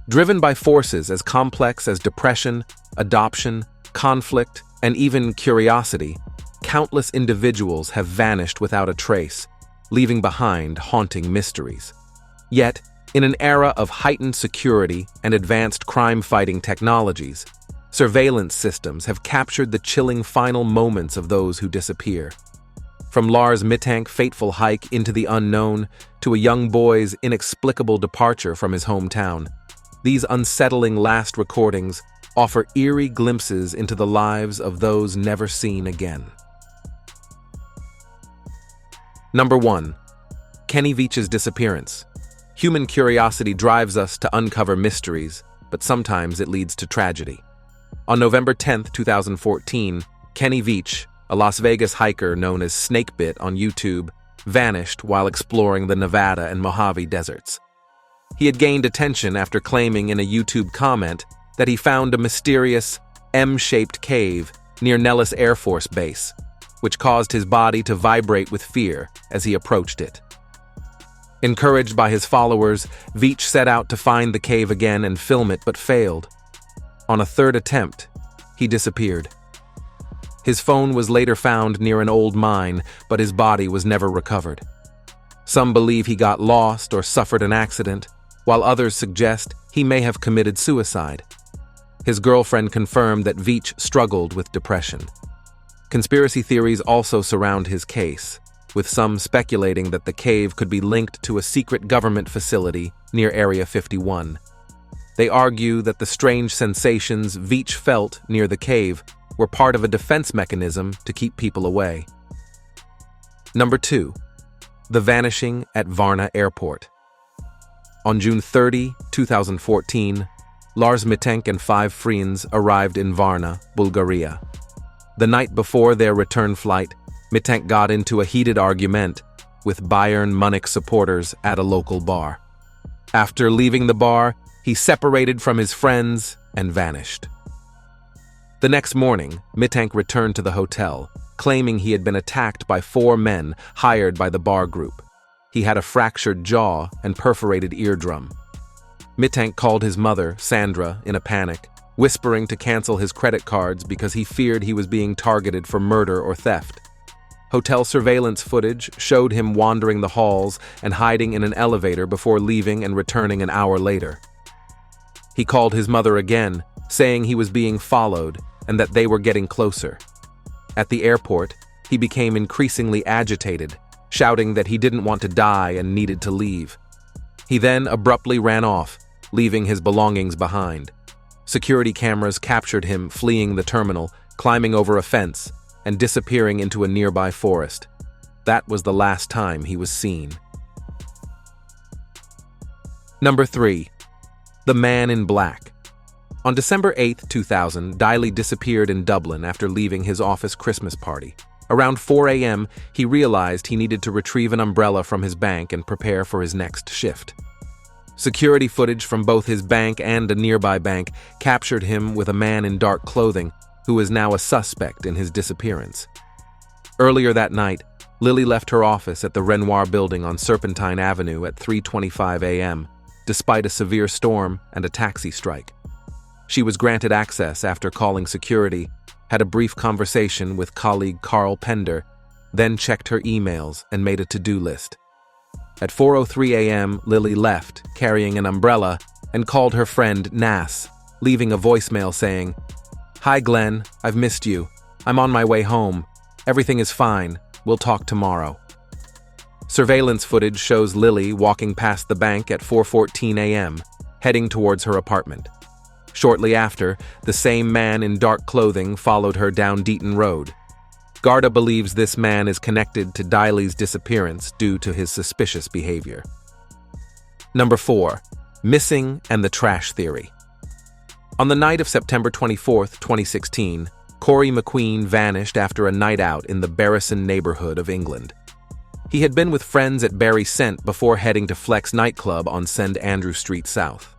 Driven by forces as complex as depression, adoption, conflict, and even curiosity, countless individuals have vanished without a trace, leaving behind haunting mysteries. Yet, in an era of heightened security and advanced crime-fighting technologies, surveillance systems have captured the chilling final moments of those who disappear. From Lars Mittank fateful hike into the unknown to a young boy's inexplicable departure from his hometown, these unsettling last recordings offer eerie glimpses into the lives of those never seen again. Number 1. Kenny Veach's disappearance. Human curiosity drives us to uncover mysteries, but sometimes it leads to tragedy. On November 10, 2014, Kenny Veach, a Las Vegas hiker known as Snakebit on YouTube, vanished while exploring the Nevada and Mojave deserts. He had gained attention after claiming in a YouTube comment that he found a mysterious M-shaped cave near Nellis Air Force Base, which caused his body to vibrate with fear as he approached it. Encouraged by his followers, Veach set out to find the cave again and film it, but failed. On a third attempt, he disappeared. His phone was later found near an old mine, but his body was never recovered. Some believe he got lost or suffered an accident, while others suggest he may have committed suicide. His girlfriend confirmed that Veach struggled with depression. Conspiracy theories also surround his case, with some speculating that the cave could be linked to a secret government facility near Area 51. They argue that the strange sensations Veach felt near the cave were part of a defense mechanism to keep people away. Number 2. The vanishing at Varna Airport. On June 30, 2014, Lars Mittank and 5 friends arrived in Varna, Bulgaria. The night before their return flight, Mittank got into a heated argument with Bayern Munich supporters at a local bar. After leaving the bar, he separated from his friends and vanished. The next morning, Mittank returned to the hotel, claiming he had been attacked by 4 men hired by the bar group. He had a fractured jaw and perforated eardrum. Mittank called his mother, Sandra, in a panic, whispering to cancel his credit cards because he feared he was being targeted for murder or theft. Hotel surveillance footage showed him wandering the halls and hiding in an elevator before leaving and returning an hour later. He called his mother again, saying he was being followed and that they were getting closer. At the airport, he became increasingly agitated, shouting that he didn't want to die and needed to leave. He then abruptly ran off, leaving his belongings behind. Security cameras captured him fleeing the terminal, climbing over a fence, and disappearing into a nearby forest. That was the last time he was seen. Number 3. The Man in Black. On December 8, 2000, Diley disappeared in Dublin after leaving his office Christmas party. Around 4 a.m., he realized he needed to retrieve an umbrella from his bank and prepare for his next shift. Security footage from both his bank and a nearby bank captured him with a man in dark clothing who is now a suspect in his disappearance. Earlier that night, Lily left her office at the Renoir building on Serpentine Avenue at 3:25 a.m., despite a severe storm and a taxi strike. She was granted access after calling security, had a brief conversation with colleague Carl Pender, then checked her emails and made a to-do list. At 4:03 a.m., Lily left, carrying an umbrella, and called her friend Nas, leaving a voicemail saying, "Hi Glenn, I've missed you. I'm on my way home. Everything is fine. We'll talk tomorrow." Surveillance footage shows Lily walking past the bank at 4:14 a.m., heading towards her apartment. Shortly after, the same man in dark clothing followed her down Deaton Road. Garda believes this man is connected to Diley's disappearance due to his suspicious behavior. Number 4. Missing and the Trash Theory. On the night of September 24, 2016, Corey McQueen vanished after a night out in the Barrison neighborhood of England. He had been with friends at Barry Scent before heading to Flex nightclub on St. Andrew Street South.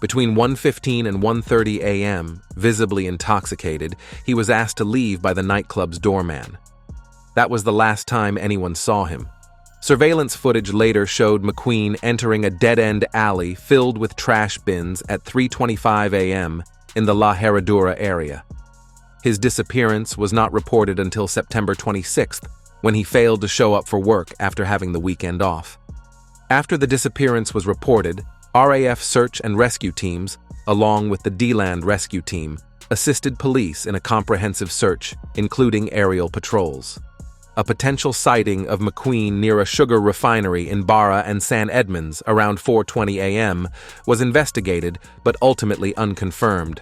Between 1:15 and 1:30 a.m., visibly intoxicated, he was asked to leave by the nightclub's doorman. That was the last time anyone saw him. Surveillance footage later showed McQueen entering a dead-end alley filled with trash bins at 3:25 a.m. in the La Herradura area. His disappearance was not reported until September 26th, when he failed to show up for work after having the weekend off. After the disappearance was reported, RAF search and rescue teams, along with the D-Land rescue team, assisted police in a comprehensive search, including aerial patrols. A potential sighting of McQueen near a sugar refinery in Barra and San Edmunds around 4:20 a.m. was investigated but ultimately unconfirmed.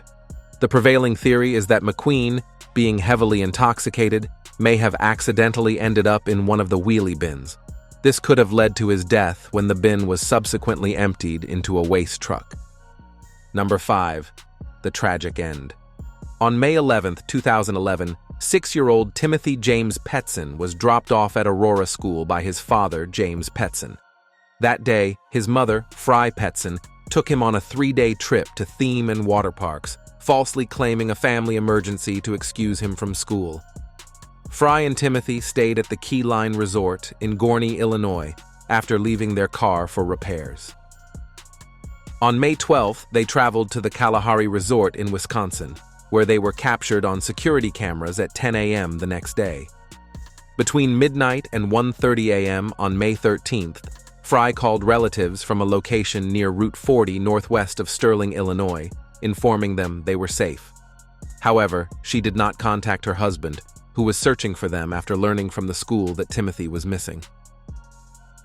The prevailing theory is that McQueen, being heavily intoxicated, may have accidentally ended up in one of the wheelie bins. This could have led to his death when the bin was subsequently emptied into a waste truck. Number 5. The tragic end. On May 11, 2011, 6-year-old Timothy James Petson was dropped off at Aurora School by his father, James Petson. That day, his mother, Fry Petson, took him on a 3-day trip to theme and water parks, falsely claiming a family emergency to excuse him from school. Fry and Timothy stayed at the Key Line Resort in Gorney, Illinois, after leaving their car for repairs. On May 12th, they traveled to the Kalahari Resort in Wisconsin, where they were captured on security cameras at 10 a.m. the next day. Between midnight and 1:30 a.m. on May 13th, Fry called relatives from a location near Route 40 northwest of Sterling, Illinois, informing them they were safe. However, she did not contact her husband, who was searching for them after learning from the school that Timothy was missing.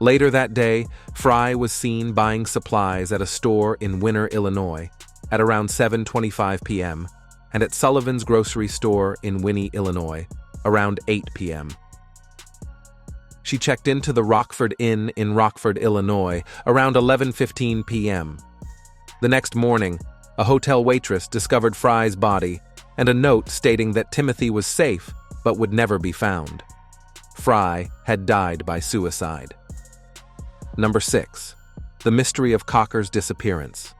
Later that day, Fry was seen buying supplies at a store in Winner, Illinois, at around 7:25 p.m., and at Sullivan's grocery store in Winnie, Illinois, around 8 p.m. She checked into the Rockford Inn in Rockford, Illinois, around 11:15 p.m. The next morning, a hotel waitress discovered Fry's body and a note stating that Timothy was safe but would never be found. Fry had died by suicide. Number 6. The mystery of Cocker's disappearance.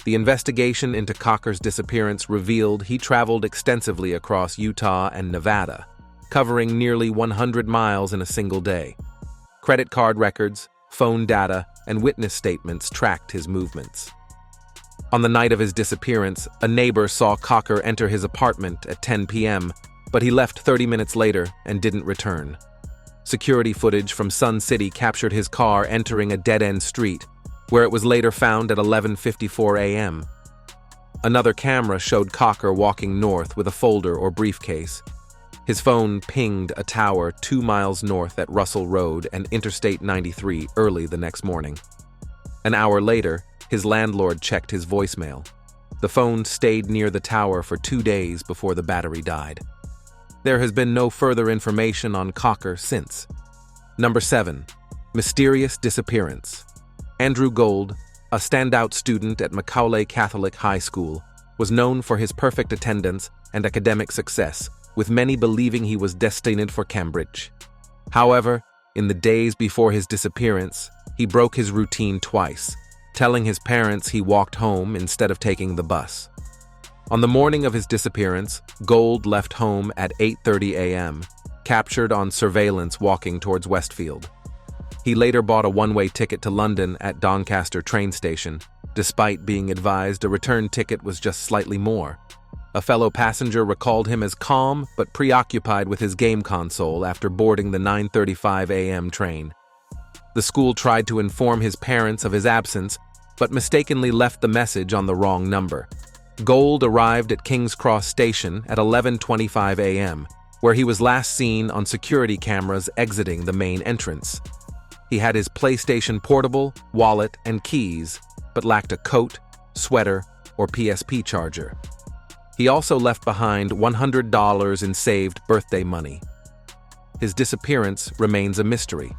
The investigation into Cocker's disappearance revealed he traveled extensively across Utah and Nevada, covering nearly 100 miles in a single day. Credit card records, phone data, and witness statements tracked his movements. On the night of his disappearance, a neighbor saw Cocker enter his apartment at 10 p.m., but he left 30 minutes later and didn't return. Security footage from Sun City captured his car entering a dead-end street, where it was later found at 11:54 a.m. Another camera showed Cocker walking north with a folder or briefcase. His phone pinged a tower 2 miles north at Russell Road and Interstate 93 early the next morning. An hour later, his landlord checked his voicemail. The phone stayed near the tower for 2 days before the battery died. There has been no further information on Cocker since. Number 7. Mysterious disappearance. Andrew Gold, a standout student at Macaulay Catholic High School, was known for his perfect attendance and academic success, with many believing he was destined for Cambridge. However, in the days before his disappearance, he broke his routine twice, telling his parents he walked home instead of taking the bus. On the morning of his disappearance, Gold left home at 8:30 a.m., captured on surveillance walking towards Westfield. He later bought a one-way ticket to London at Doncaster train station, despite being advised a return ticket was just slightly more. A fellow passenger recalled him as calm but preoccupied with his game console after boarding the 9:35 a.m. train. The school tried to inform his parents of his absence, but mistakenly left the message on the wrong number. Gold arrived at King's Cross Station at 11:25 a.m., where he was last seen on security cameras exiting the main entrance. He had his PlayStation Portable, wallet, and keys, but lacked a coat, sweater, or PSP charger. He also left behind $100 in saved birthday money. His disappearance remains a mystery,